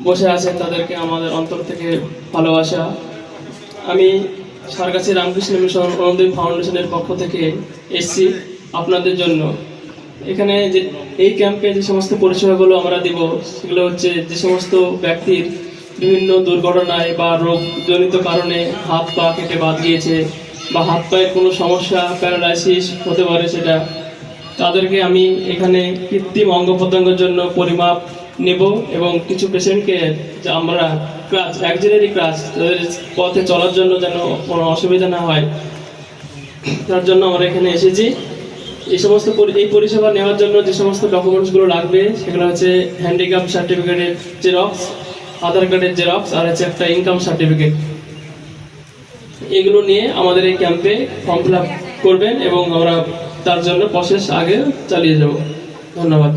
বসে আছেন তাদেরকে আমাদের অন্তর থেকে ভালোবাসা। আমি সারগাছি রামকৃষ্ণ মিশন অরুণোদয় ফাউন্ডেশনের পক্ষ থেকে এসেছি আপনাদের জন্য। এখানে যে এই ক্যাম্পে যে সমস্ত পরিষেবাগুলো আমরা দিব সেগুলো হচ্ছে যে সমস্ত ব্যক্তির বিভিন্ন দুর্ঘটনায় বা রোগজনিত কারণে হাত পা কেটে বাদ গিয়েছে বা হাত পায়ের কোনো সমস্যা প্যারালাইসিস হতে পারে, সেটা তাদেরকে আমি এখানে কৃত্রিম অঙ্গ প্রত্যঙ্গের জন্য পরিমাপ নেব এবং কিছু পেশেন্টকে যে আমরা ক্রাচ অ্যাক্সিলারি ক্রাচ তাদের পথে চলার জন্য যেন কোনো অসুবিধা না হয় তার জন্য আমরা এখানে এসেছি। এই সমস্ত এই পরিষেবা নেওয়ার জন্য যে সমস্ত ডকুমেন্টসগুলো লাগবে সেগুলো হচ্ছে হ্যান্ডিক্যাপ সার্টিফিকেটের জেরক্স, আধার কার্ডের জেরক্স, আর হচ্ছে একটা ইনকাম সার্টিফিকেট। এগুলো নিয়ে আমাদের এই ক্যাম্পে ফর্ম ফিল আপ করবেন এবং আমরা তার জন্য প্রসেস আগে চালিয়ে যাব। ধন্যবাদ।